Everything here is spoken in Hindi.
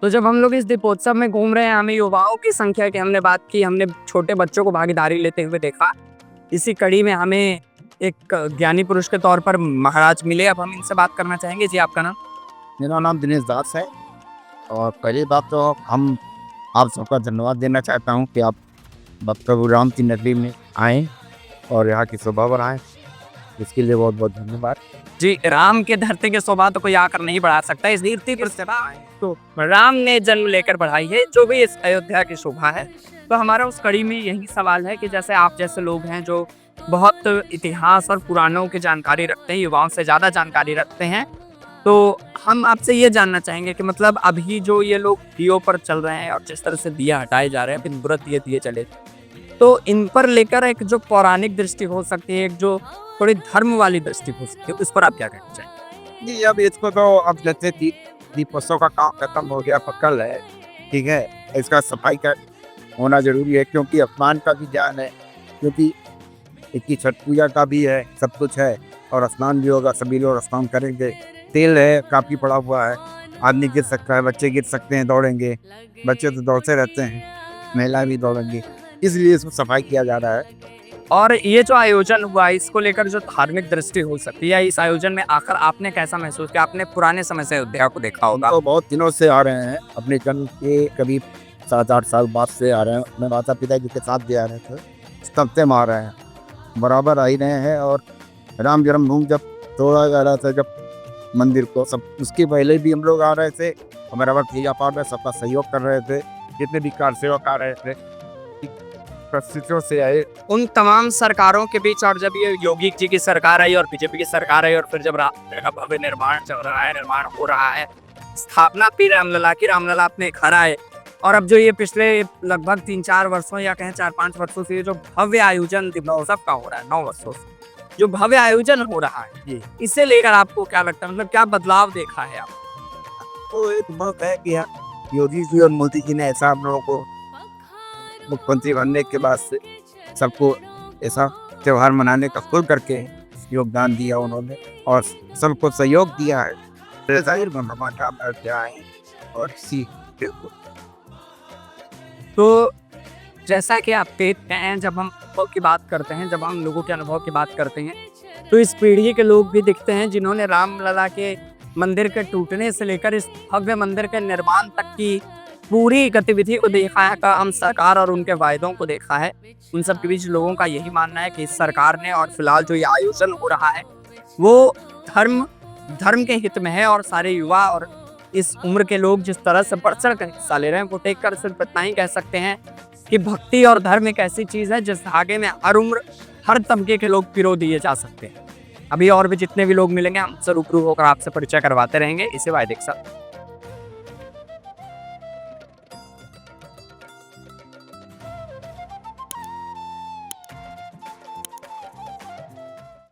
तो जब हम लोग इस दीपोत्सव में घूम रहे हैं, हमें युवाओं की संख्या की हमने बात की, हमने छोटे बच्चों को भागीदारी लेते हुए देखा। इसी कड़ी में हमें एक ज्ञानी पुरुष के तौर पर महाराज मिले। अब हम इनसे बात करना चाहेंगे। जी, आपका नाम? मेरा नाम दिनेश दास है। और पहली बात तो हम आप सबका धन्यवाद देना चाहता हूँ कि आप प्रभु राम की नगरी में आएँ और यहाँ की शोभा बढ़ाएँ। इसके लिए बहुत बहुत धन्यवाद। जी, राम के धरती के शोभा तो कोई आकर नहीं बढ़ा सकता। इस धरती पर तो राम ने जन्म लेकर बढ़ाई है, जो भी इस अयोध्या की शोभा है। तो हमारा उस कड़ी में यही सवाल है कि जैसे आप जैसे लोग हैं जो बहुत इतिहास और पुराणों की जानकारी रखते हैं, युवाओं से ज़्यादा जानकारी रखते हैं, तो हम आपसे ये जानना चाहेंगे कि मतलब अभी जो ये लोग दियों पर चल रहे हैं और जिस तरह से दिया हटाए जा रहे हैं, फिर बुरा दिए चले, तो इन पर लेकर एक जो पौराणिक दृष्टि हो सकती है, एक जो थोड़ी धर्म वाली दृष्टि हो सकती है, उस पर आप क्या कहना चाहेंगे? जी, अब इसको तो अब जैसे दीपोत्सव का काम खत्म हो गया, कल है, ठीक है, इसका सफाई का होना जरूरी है क्योंकि स्नान का भी ज्ञान है, क्योंकि इसकी छठ पूजा का भी है, सब कुछ है और स्नान भी होगा, सभी लोग स्नान करेंगे। तेल है काफ़ी पड़ा हुआ है, आदमी गिर सकता है, बच्चे गिर सकते हैं, दौड़ेंगे, बच्चे तो दौड़ते रहते हैं, महिलाएं भी दौड़ेंगी, इसलिए इसको सफाई किया जा रहा है। और ये जो आयोजन हुआ, इसको लेकर जो धार्मिक दृष्टि हो सकती है, इस आयोजन में आकर आपने कैसा महसूस किया? आपने पुराने समय से अयोध्या को देखा होगा। तो बहुत दिनों से आ रहे हैं, अपने जन्म के करीब 7-8 साल बाद से आ रहे हैं। अपने माता पिता जी के साथ भी आ रहे थे, तब से हम आ रहे हैं, बराबर आ ही रहे हैं। और राम जन्मभूमि जब तोड़ा जा रहा था, जब मंदिर को, सब उसके पहले भी हम लोग आ रहे थे, हमारा वक्त पूजा पाठ में सबका सहयोग कर रहे थे, जितने भी कार सेवक आ रहे थे परिस्थितियों से आए। उन तमाम सरकारों के बीच, और जब ये योगी जी की सरकार आई और बीजेपी की सरकार आई, और फिर जब राम का भव्य निर्माण चल रहा है, निर्माण हो रहा है, स्थापना भी रामलला की, रामलला अपने घर आए, और अब जो ये पिछले लगभग 3-4 वर्षों या कहें 4-5 वर्षों से जो भव्य आयोजन दीपोत्सव का हो रहा है, 9 वर्षों से जो भव्य आयोजन हो रहा है, इसे लेकर आपको क्या लगता है? मतलब क्या बदलाव देखा है आप? तो एक बात है कि योगी जी और मोदी जी ने ऐसा हम लोगों को मुख्यमंत्री बनने के बाद से सबको ऐसा त्यौहार मनाने का खुल करके योगदान दिया उन्होंने और सबको सहयोग दिया है। जाहिर और तो जैसा कि आप देखते हैं, जब हम अनुभव की बात करते हैं, जब हम लोगों के अनुभव की बात करते हैं, तो इस पीढ़ी के लोग भी दिखते हैं जिन्होंने रामलला के मंदिर के टूटने से लेकर इस भव्य मंदिर के निर्माण तक की पूरी गतिविधि को देखा है, हम सरकार और उनके वायदों को देखा है। उन सब के बीच लोगों का यही मानना है कि इस सरकार ने, और फिलहाल जो ये आयोजन हो रहा है, वो धर्म के हित में है, और सारे युवा और इस उम्र के लोग जिस तरह से बढ़ चढ़ कर हिस्सा ले रहे हैं, वो देखकर सिर्फ इतना ही कह सकते हैं कि भक्ति और धर्म एक ऐसी चीज़ है जिस धागे में हर उम्र, हर तबके के लोग पिरो दिए जा सकते हैं। अभी और भी जितने भी लोग मिलेंगे, हम से रूबरू होकर आपसे परिचय करवाते रहेंगे, इसी वायदे के साथ।